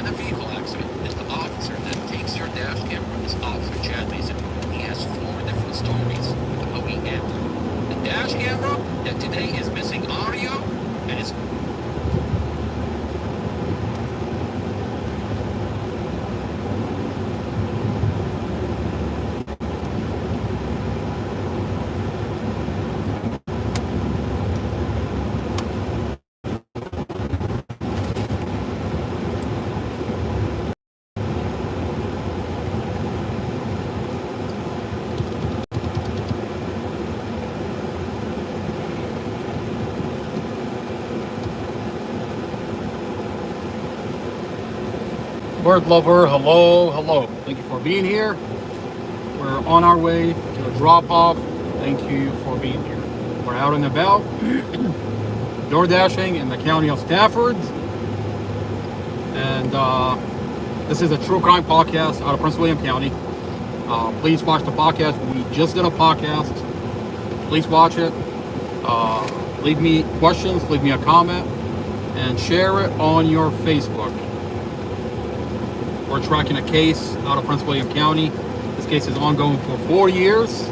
a vehicle accident is the officer that takes your dash camera is Officer Chad Mason. He has 4 different stories with the OEM. The dash camera that today is missing audio and is Bird lover, hello, hello. Thank you for being here. We're on our way to a drop off. Thank you for being here. We're out and about, door dashing in the county of Stafford. And this is a true crime podcast out of Prince William County. Please watch the podcast. We just did a podcast. Please watch it. Leave me questions, leave me a comment, and share it on your Facebook. We're tracking a case out of Prince William County. This case is ongoing for 4 years.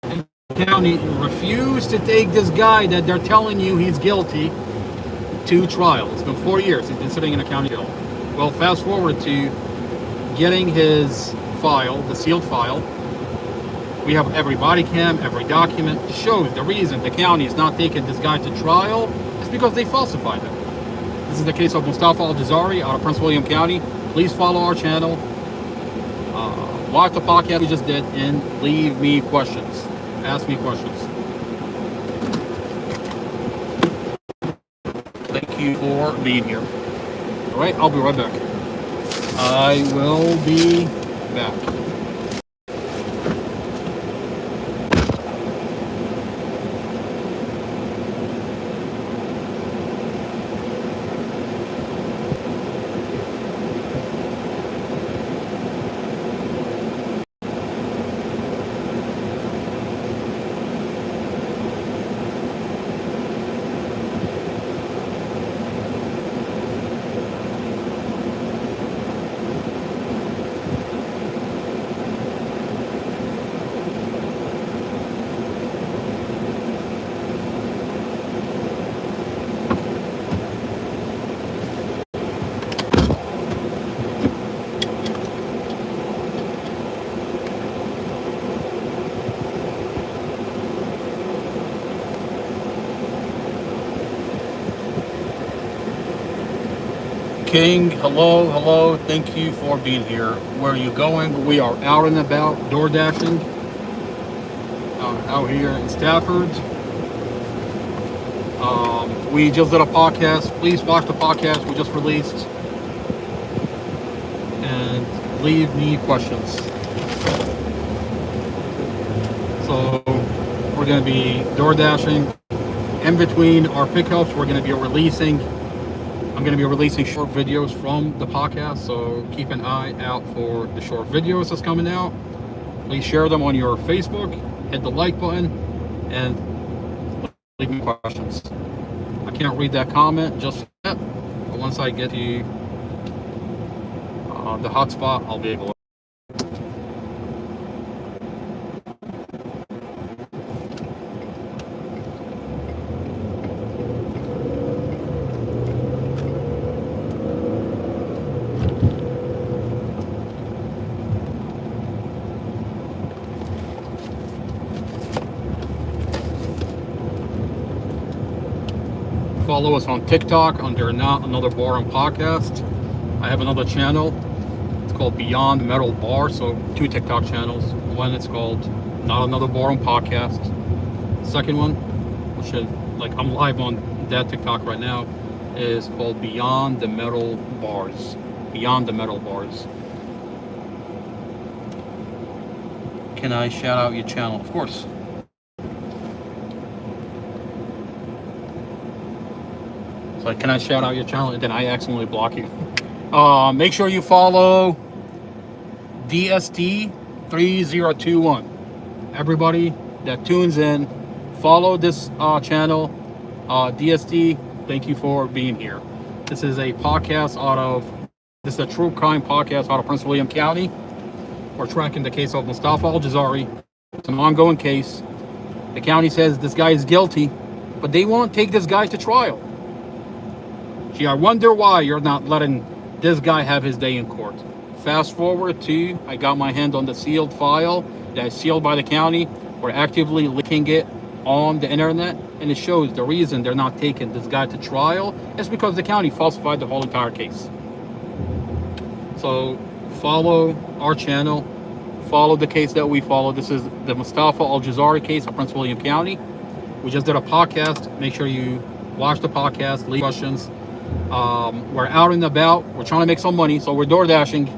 And the county refused to take this guy that they're telling you he's guilty to trial. It's been 4 years. He's been sitting in a county jail. Well, fast forward to getting his file, the sealed file. We have every body cam, every document. Shows the reason the county is not taking this guy to trial is because they falsified it. This is the case of Mustafa Al-Jazari out of Prince William County. Please follow our channel. Watch the podcast we just did and leave me questions. Ask me questions. Thank you for being here. All right, I'll be right back. I will be back. King, hello, hello. Thank you for being here. Where are you going? We are out and about, door dashing, out here in Stafford. We just did a podcast. Please watch the podcast we just released and leave me questions. So we're going to be door dashing. In between our pickups, we're going to be releasing. I'm going to be releasing short videos from the podcast, so keep an eye out for the short videos that's coming out. Please share them on your Facebook, hit the like button, and leave me questions. I can't read that comment just yet, but once I get the hotspot, I'll be able to. Follow us on TikTok under Not Another Bar and Podcast. I have another channel. It's called Beyond Metal Bar. So 2 TikTok channels. One it's called Not Another Bar and Podcast. Second one, which is like I'm live on that TikTok right now, is called Beyond the Metal Bars. Beyond the Metal Bars. Can I shout out your channel? Of course. Like, can I shout out your channel? And then I accidentally block you. Make sure you follow DST3021. Everybody that tunes in, follow this channel. DST, thank you for being here. This is a podcast this is a true crime podcast out of Prince William County. We're tracking the case of Mustafa Al-Jazari. It's an ongoing case. The county says this guy is guilty, but they won't take this guy to trial. Gee, I wonder why you're not letting this guy have his day in court. Fast forward to, I got my hand on the sealed file that is sealed by the county. We're actively linking it on the internet, and it shows the reason they're not taking this guy to trial is because the county falsified the whole entire case. So follow our channel, follow the case that we follow. This is the Mustafa Al-Jazari case of Prince William County. We just did a podcast. Make sure you watch the podcast, leave questions. We're out and about. We're trying to make some money, so we're door dashing.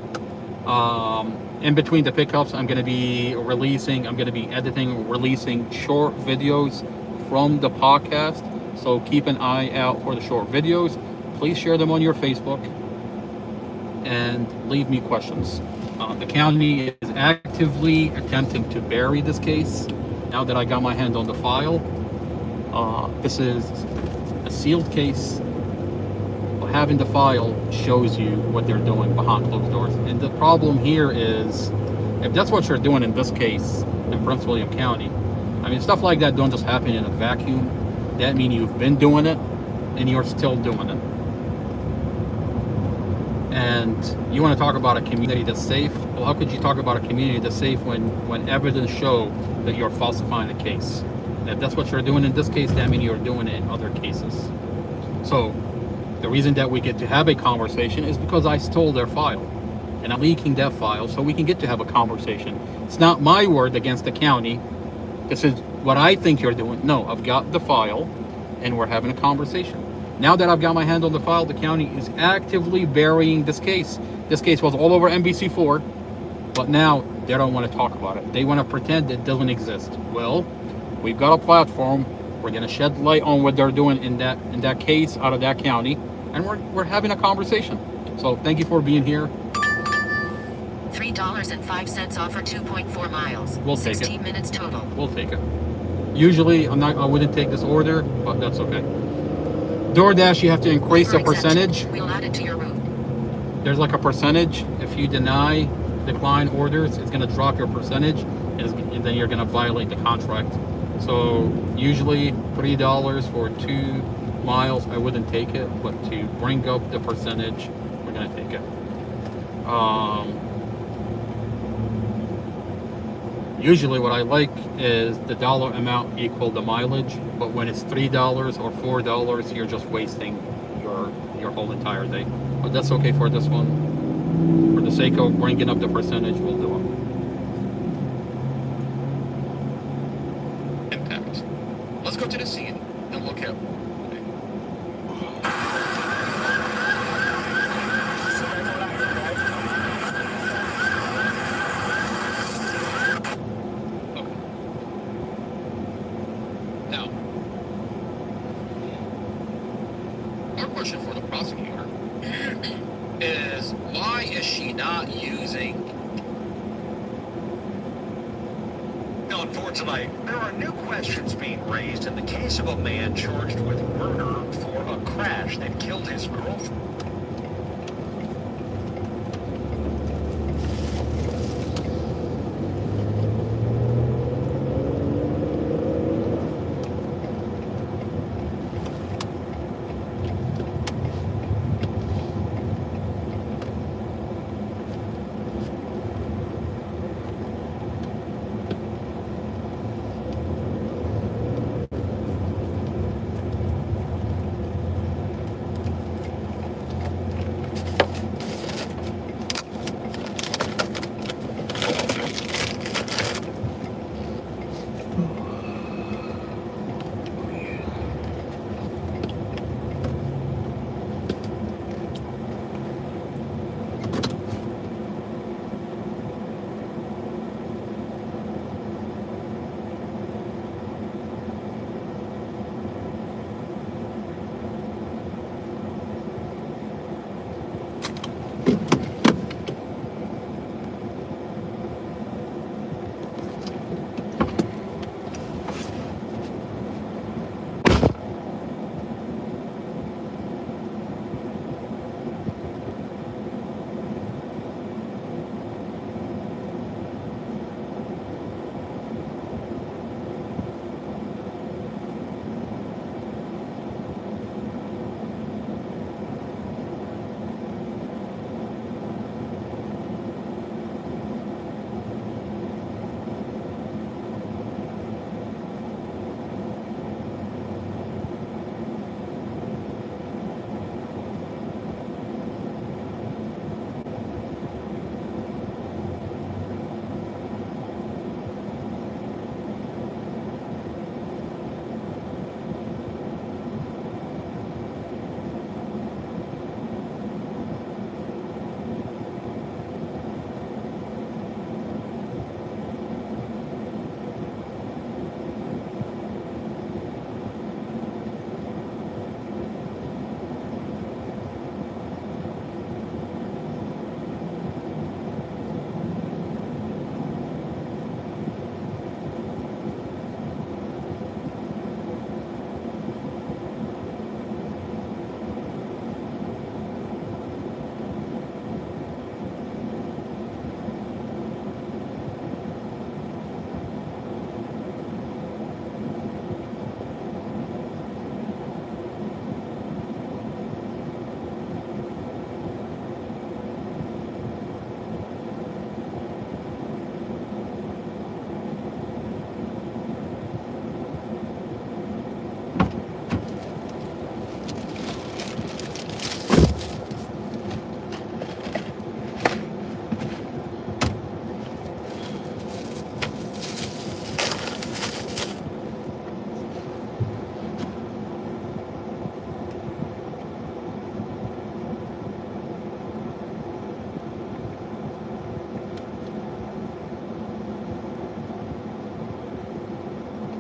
In between the pickups, I'm going to be editing, releasing short videos from the podcast. So keep an eye out for the short videos. Please share them on your Facebook and leave me questions. The county is actively attempting to bury this case now that I got my hand on the file. This is a sealed case. Having the file shows you what they're doing behind closed doors. And the problem here is, if that's what you're doing in this case in Prince William County, I mean, stuff like that don't just happen in a vacuum. That means you've been doing it and you're still doing it. And you want to talk about a community that's safe? Well, how could you talk about a community that's safe when evidence show that you're falsifying a case? And if that's what you're doing in this case, that means you're doing it in other cases. So the reason that we get to have a conversation is because I stole their file. And I'm leaking that file so we can get to have a conversation. It's not my word against the county. This is what I think you're doing. No, I've got the file and we're having a conversation. Now that I've got my hand on the file, the county is actively burying this case. This case was all over NBC4, but now they don't want to talk about it. They want to pretend it doesn't exist. Well, we've got a platform. We're going to shed light on what they're doing in that case out of that county, and we're having a conversation. So thank you for being here. $3.05 off for 2.4 miles. We'll take it. 16 minutes total. We'll take it. Usually I wouldn't take this order, but that's okay. DoorDash, you have to increase the percentage. We'll add it to your route. There's like a percentage. If you decline orders, it's going to drop your percentage, and then you're going to violate the contract. So usually $3 for 2 miles, I wouldn't take it, but to bring up the percentage, we're going to take it. Usually what I like is the dollar amount equal the mileage, but when it's $3 or $4, you're just wasting your whole entire day. But that's okay for this one. For the sake of bringing up the percentage, we'll do it. Impact. Let's go to the scene and look at. Now, our question for the prosecutor is, why is she not using... Unfortunately, there are new questions being raised in the case of a man charged with murder for a crash that killed his girlfriend.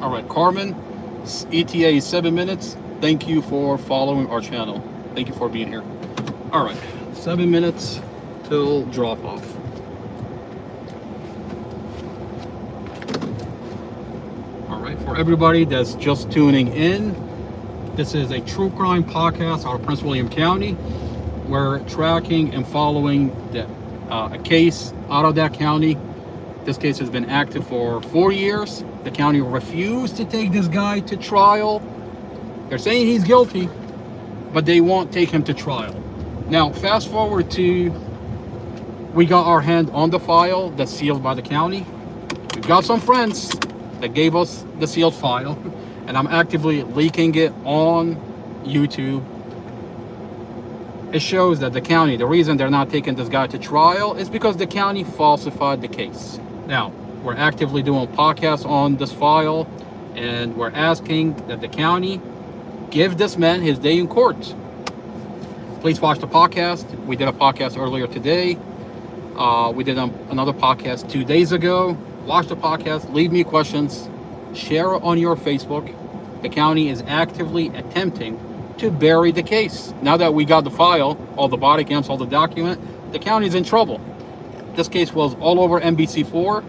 All right, Carmen, ETA is 7 minutes. Thank you for following our channel. Thank you for being here. All right, 7 minutes till drop off. All right, for everybody that's just tuning in, this is a true crime podcast out of Prince William County. We're tracking and following a case out of that county. This case has been active for 4 years. The county refused to take this guy to trial. They're saying he's guilty, but they won't take him to trial. Now, fast forward to, we got our hand on the file that's sealed by the county. We've got some friends that gave us the sealed file, and I'm actively leaking it on YouTube. It shows that the county, the reason they're not taking this guy to trial is because the county falsified the case. Now, we're actively doing podcasts on this file, and we're asking that the county give this man his day in court. Please watch the podcast. We did a podcast earlier today. We did another podcast 2 days ago. Watch the podcast, leave me questions, share it on your Facebook. The county is actively attempting to bury the case. Now that we got the file, all the body cams, all the document, the county's in trouble. This case was all over NBC4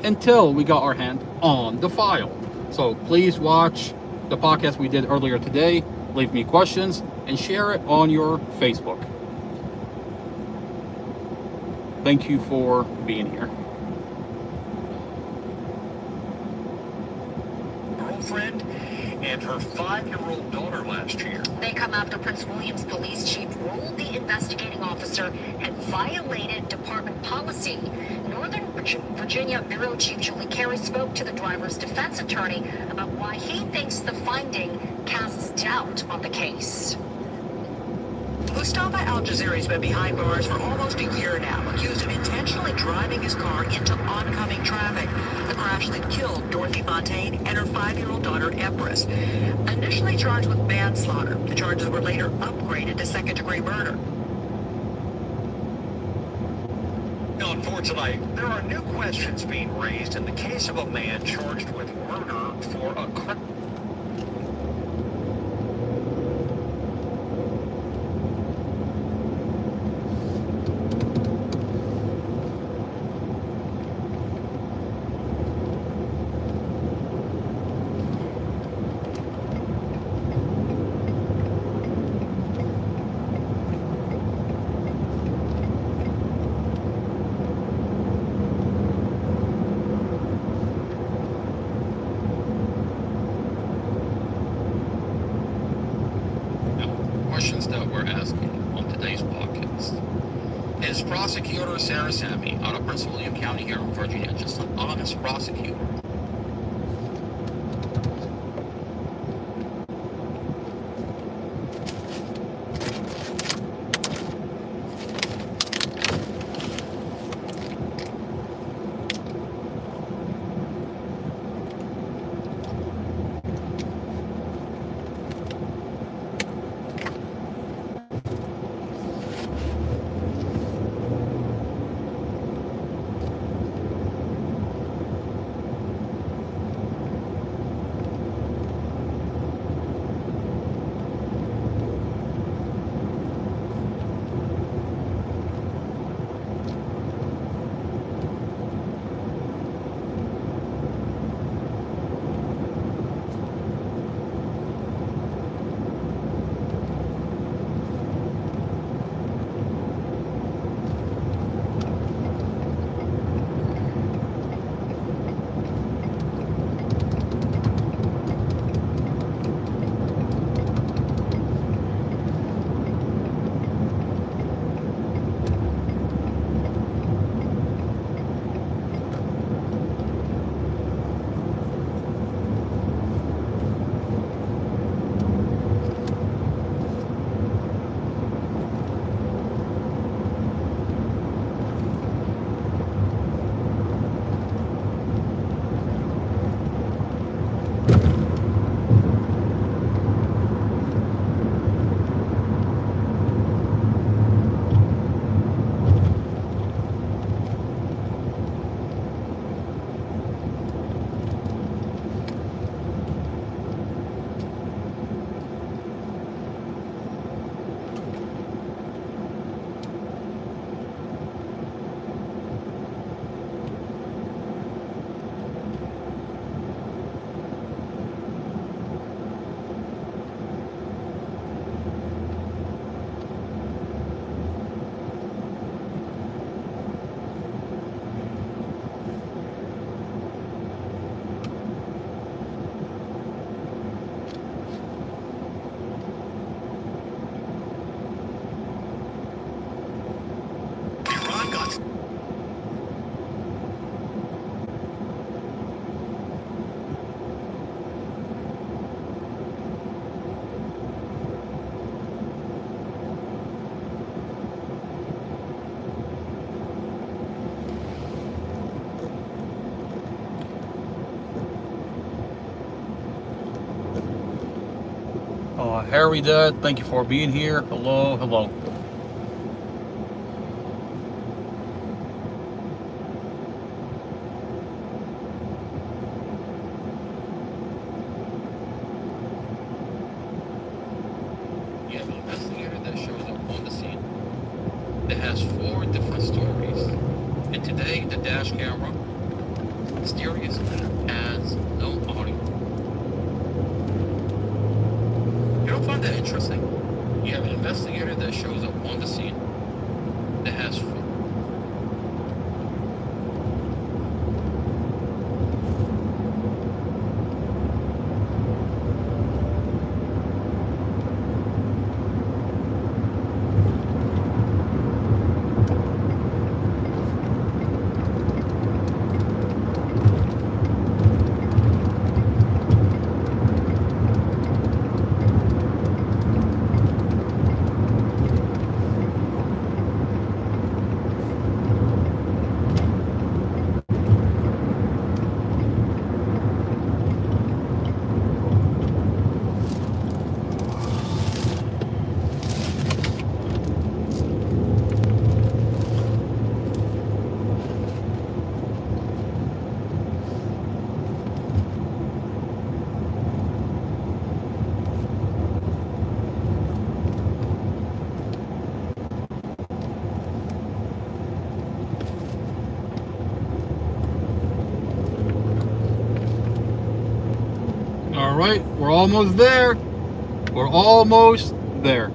until we got our hand on the file. So please watch the podcast we did earlier today, leave me questions, and share it on your Facebook. Thank you for being here. Girlfriend and her 5-year-old daughter last year. They come after Prince William's police chief ruled the investigating officer had violated department policy. Northern Virginia Bureau Chief Julie Carey spoke to the driver's defense attorney about why he thinks the finding casts doubt on the case. Mustafa Al-Jazari's been behind bars for almost a year now, accused of intentionally driving his car into oncoming traffic. The crash that killed Dorothy Fontaine and her 5-year-old daughter, Empress. Initially charged with manslaughter, the charges were later upgraded to second-degree murder. On for tonight, there are new questions being raised in the case of a man charged with murder for a crime. Questions that we're asking on today's podcast. Is prosecutor Sarah Sammy out of Prince William County here in Virginia just an honest prosecutor? Harry Dad, thank you for being here. Hello, hello. You have an investigator that shows up on the scene that has 4 different stories. And today, the dash camera, mysterious, has no audio. You don't find that interesting? You have an investigator that shows up on the scene that has 4. All right, we're almost there. We're almost there.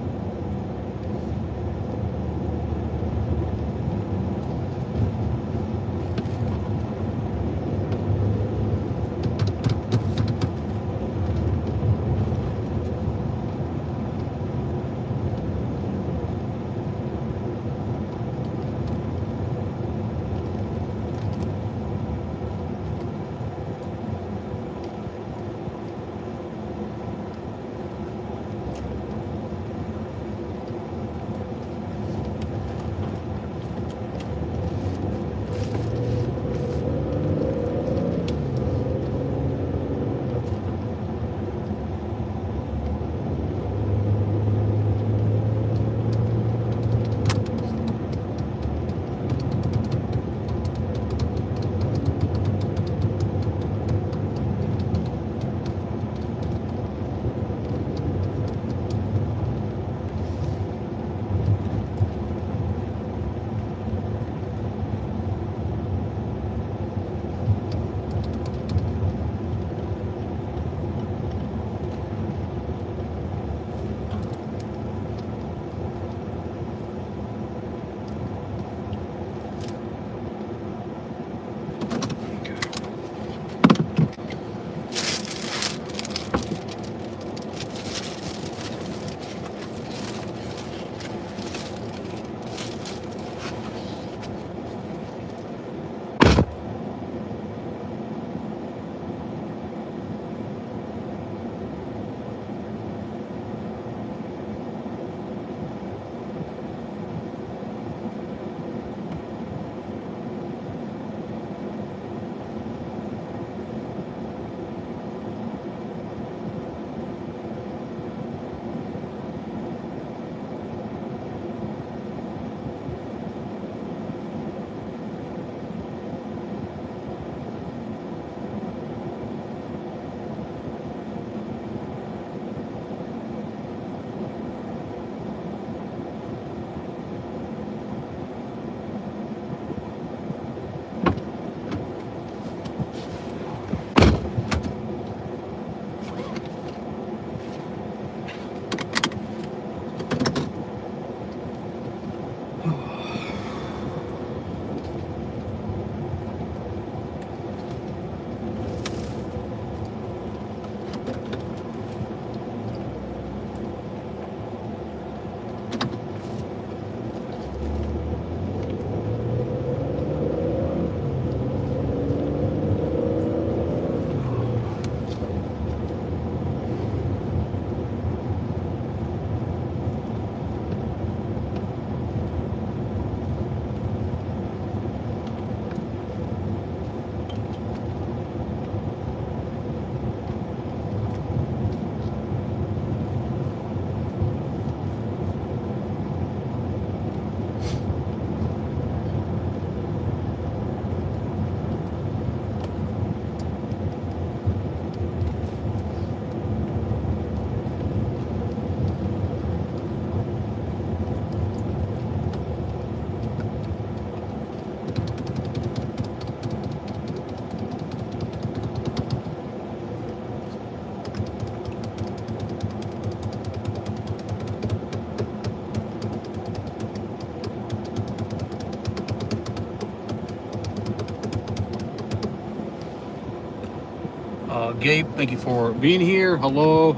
Gabe, thank you for being here. Hello.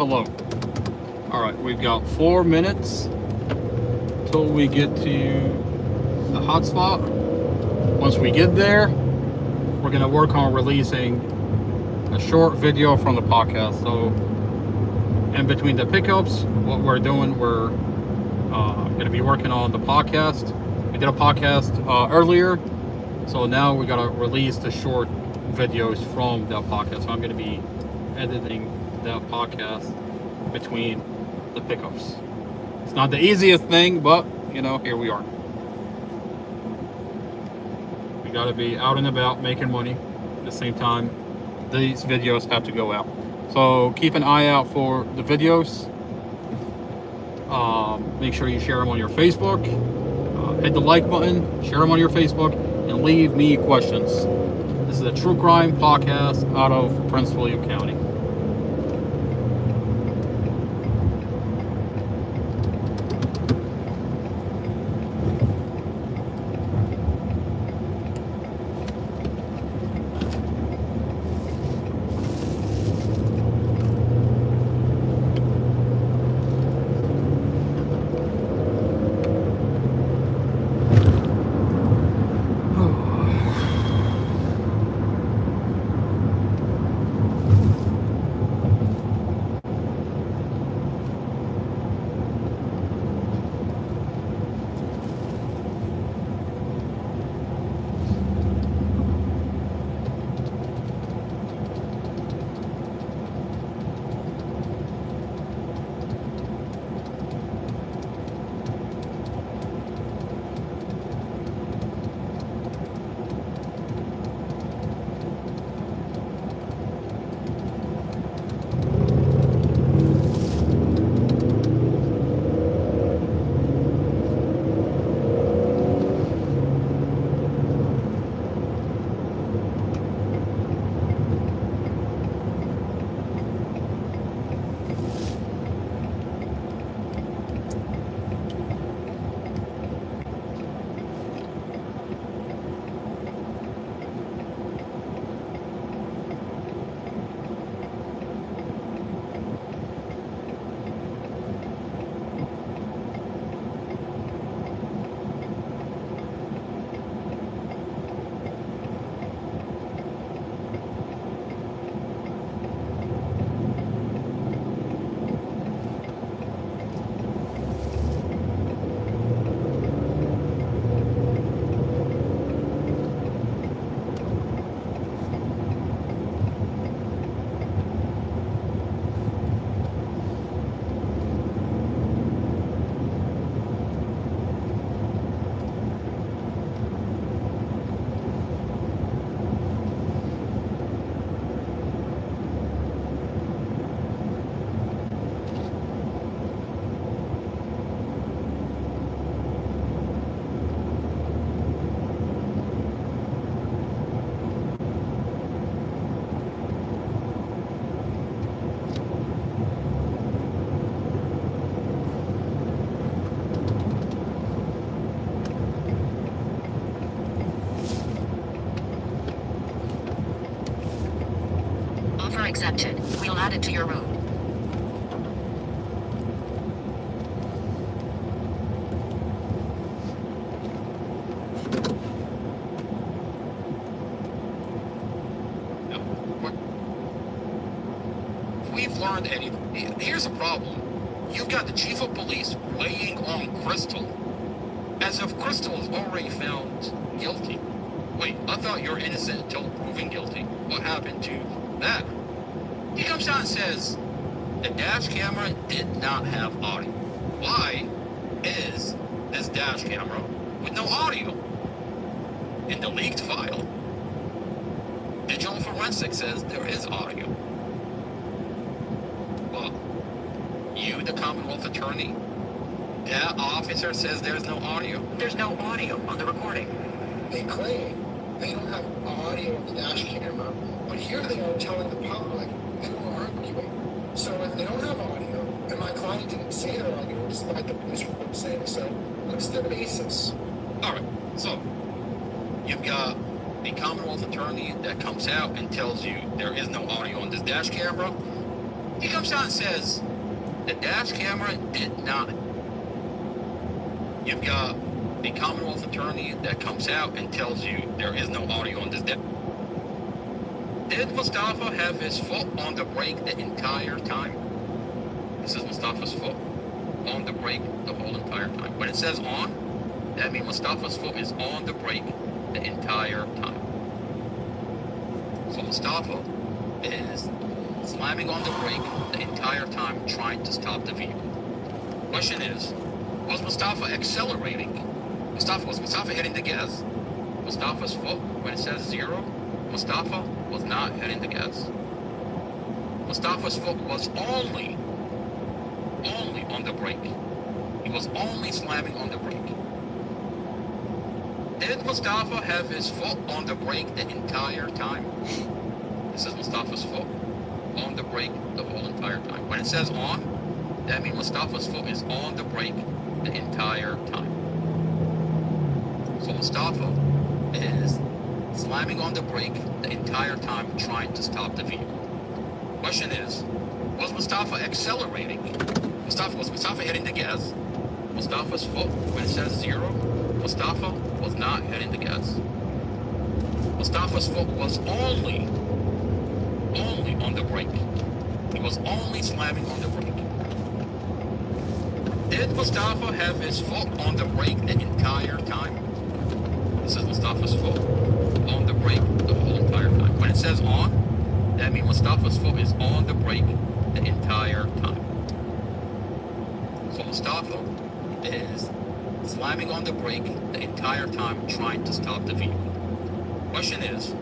All right, we've got 4 minutes till we get to the hotspot. Once we get there, we're gonna work on releasing a short video from the podcast. So in between the pickups, what we're doing, we're gonna be working on the podcast. We did a podcast earlier, so now we gotta release the short videos from that podcast. So I'm gonna be editing that podcast between the pickups. It's not the easiest thing, but you know, here we are. We gotta be out and about making money. At the same time, these videos have to go out. So keep an eye out for the videos. Make sure you share them on your Facebook. Hit the like button, share them on your Facebook, and leave me questions. This is a true crime podcast out of Prince William County. Accepted. We'll add it to your room. If we've learned anything, here's a problem. You've got the chief of police weighing on Crystal as if Crystal is already found guilty. Wait, I thought you were innocent until proven guilty. What happened to that? He comes out and says the dash camera did not have audio. Why is this dash camera with no audio? In the leaked file, Digital Forensic says there is audio. Well, you, the Commonwealth Attorney, that officer says there's no audio? There's no audio on the recording. They claim they don't have audio of the dash camera, but here they are telling the public they were arguing. So if they don't have audio, and my client didn't say they're arguing despite the police report saying so, what's their basis? Alright, so you've got the Commonwealth attorney that comes out and tells you there is no audio on this dash camera, he comes out and says the dash camera did not. You've got the Commonwealth attorney that comes out and tells you there is no audio on this dash. Did Mustafa have his foot on the brake the entire time? This is Mustafa's foot on the brake the whole entire time. When it says on, that means Mustafa's foot is on the brake the entire time. So Mustafa is slamming on the brake the entire time trying to stop the vehicle. Question is, was Mustafa accelerating? Was Mustafa hitting the gas? Mustafa's foot, when it says 0, Mustafa was not hitting the gas. Mustafa's foot was only on the brake. He was only slamming on the brake. Did Mustafa have his foot on the brake the entire time? This is Mustafa's foot on the brake the whole entire time. When it says on, that means Mustafa's foot is on the brake the entire time. So Mustafa is slamming on the brake the entire time trying to stop the vehicle. Question is, was Mustafa accelerating? Was Mustafa hitting the gas? Mustafa's foot, when it says 0, Mustafa was not hitting the gas. Mustafa's foot was only on the brake. He was only slamming on the brake. Did Mustafa have his foot on the brake the entire time? This is Mustafa's foot on the brake the whole entire time. When it says on, that means Mustafa's foot is on the brake the entire time. So Mustafa is slamming on the brake the entire time trying to stop the vehicle. Question is,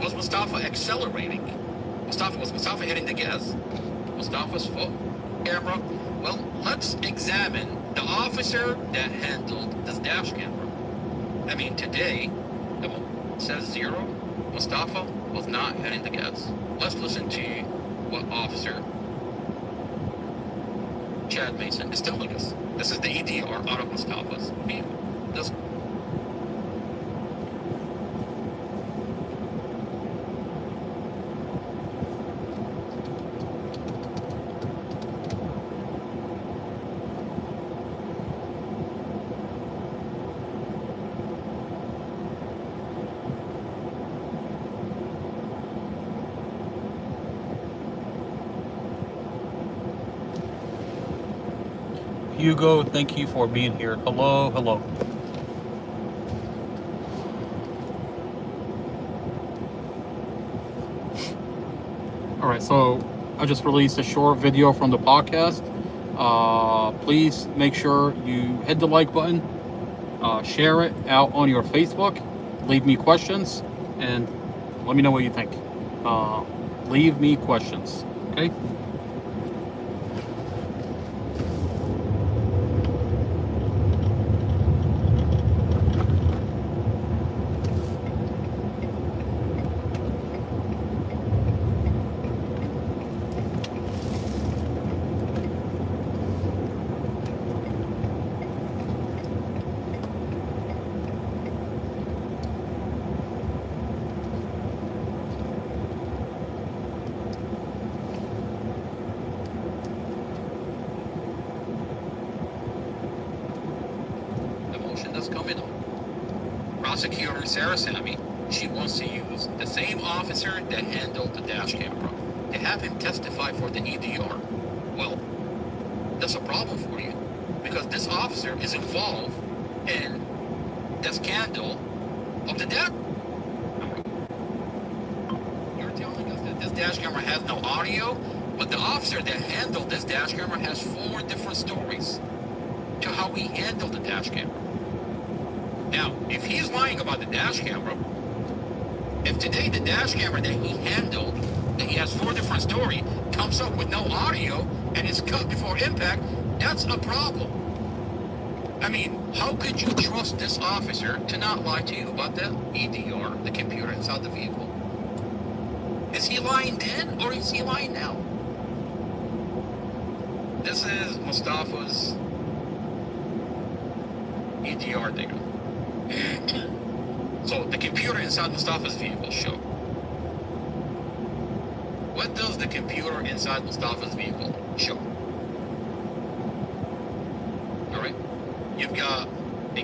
was Mustafa accelerating? Was Mustafa hitting the gas? Mustafa's foot camera? Well, let's examine the officer that handled this dash camera. I mean, today, it says 0, Mustafa was not hitting the gas. Let's listen to what Officer Chad Mason is telling us. This is the EDR out of Mustafa's vehicle. This Hugo, thank you for being here. Hello, hello. All right, so I just released a short video from the podcast. Please make sure you hit the like button, share it out on your Facebook, leave me questions, and let me know what you think. Leave me questions, okay? coming up. Prosecutor Sarah Sammy, she wants to use the same officer that handled the dash camera to have him testify for the EDR. Well, that's a problem for you because this officer is involved in the scandal of the dash camera. You're telling us that this dash camera has no audio, but the officer that handled this dash camera has 4 different stories to how he handled the dash camera. Now, if he's lying about the dash camera, if today the dash camera that he handled, that he has 4 different stories, comes up with no audio and is cut before impact, that's a problem. I mean, how could you trust this officer to not lie to you about the EDR, the computer inside the vehicle? Is he lying then or is he lying now? This is Mustafa's EDR data. So the computer inside Mustafa's vehicle show. What does the computer inside Mustafa's vehicle show? Alright? You've got a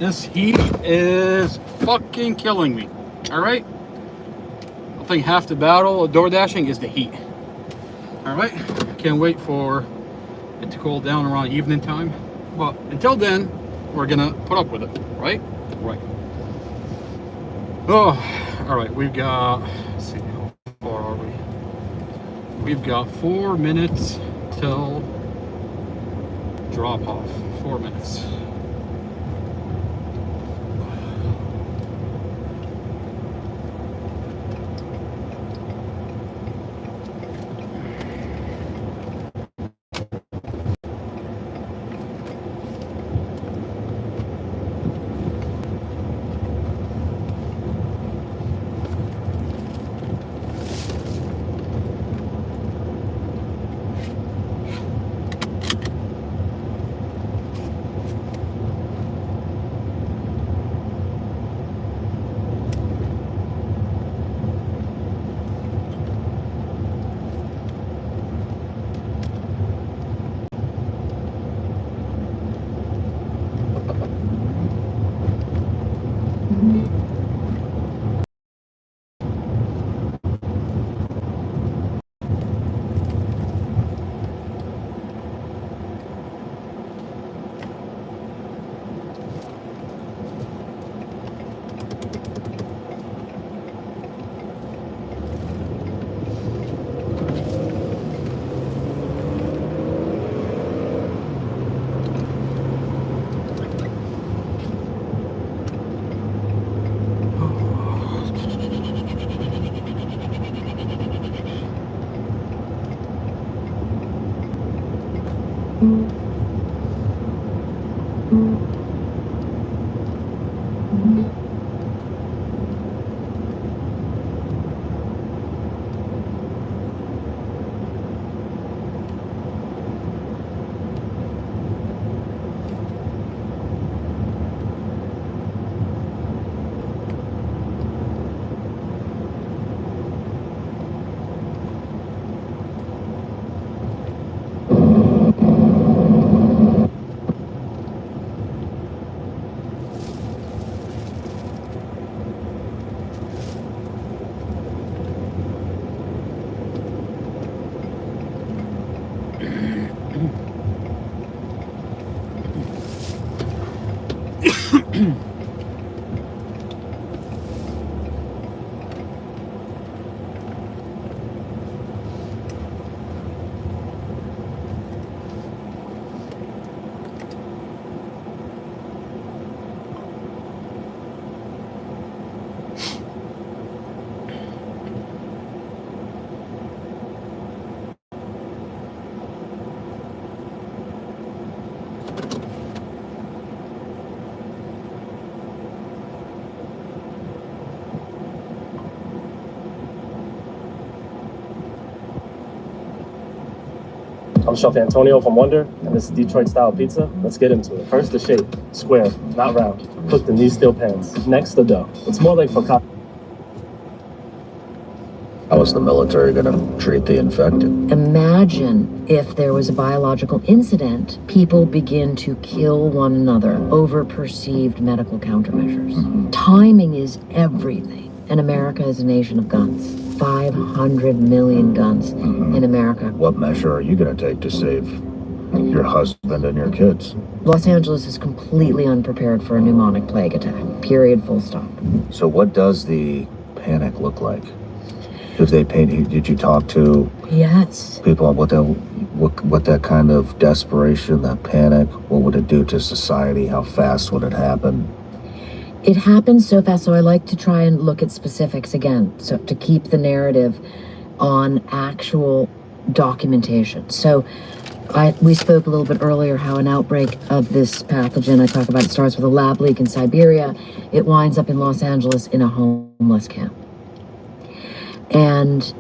This heat is fucking killing me. Alright? I think half the battle of door dashing is the heat. Alright? Can't wait for it to cool down around evening time. But until then, we're gonna put up with it. Right? Right. Oh, alright. We've got, let's see, how far are we? We've got 4 minutes till drop off. 4 minutes. I'm Chef Antonio from Wonder, and this is Detroit style pizza. Let's get into it. First, the shape, square, not round, cooked in these steel pans. Next, the dough. It's more like focaccia. How is the military going to treat the infected? Imagine if there was a biological incident, people begin to kill one another over perceived medical countermeasures. Timing is everything. And America is a nation of guns. 500 million guns in America. What measure are you going to take to save your husband and your kids? Los Angeles is completely unprepared for a pneumonic plague attack. Period, full stop. So what does the panic look like? Did they paint? Did you talk to Yes. people about what that kind of desperation, that panic, what would it do to society? How fast would it happen? It happens so fast, so I like to try and look at specifics again, so to keep the narrative on actual documentation. So we spoke a little bit earlier how an outbreak of this pathogen, I talk about it starts with a lab leak in Siberia. It winds up in Los Angeles in a homeless camp. And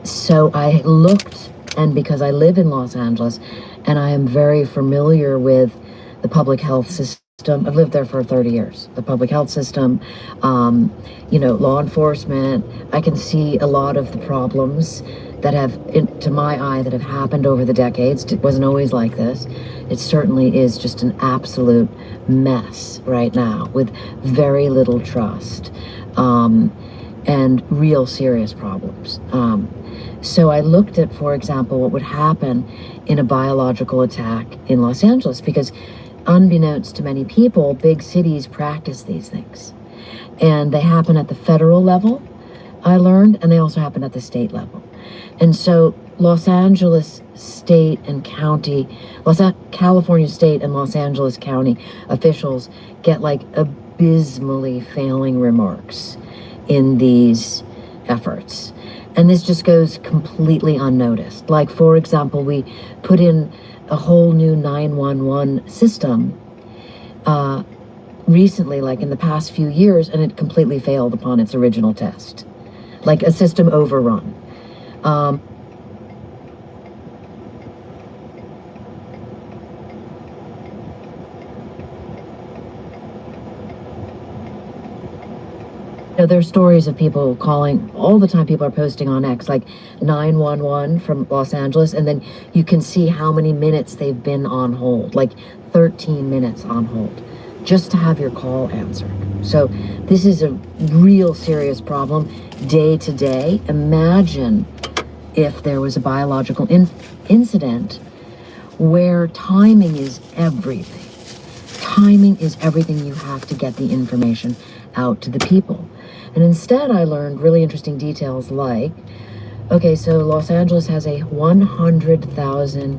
so I looked, and because I live in Los Angeles and I am very familiar with the public health system, I've lived there for 30 years. The public health system, law enforcement, I can see a lot of the problems that have, to my eye, that have happened over the decades. It wasn't always like this. It certainly is just an absolute mess right now with very little trust and real serious problems. So I looked at, for example, what would happen in a biological attack in Los Angeles, because unbeknownst to many people, big cities practice these things. And they happen at the federal level, I learned, and they also happen at the state level. And so Los Angeles State and County, California State and Los Angeles County officials get like abysmally failing remarks in these efforts. And this just goes completely unnoticed. Like, for example, we put in a whole new 911 system recently, like in the past few years, and it completely failed upon its original test. Like a system overrun. There are stories of people calling all the time. People are posting on X, like 911 from Los Angeles, and then you can see how many minutes they've been on hold, like 13 minutes on hold, just to have your call answered. So this is a real serious problem day to day. Imagine if there was a biological incident where timing is everything. Timing is everything. You have to get the information out to the people. And instead, I learned really interesting details like, okay, so Los Angeles has a 100,000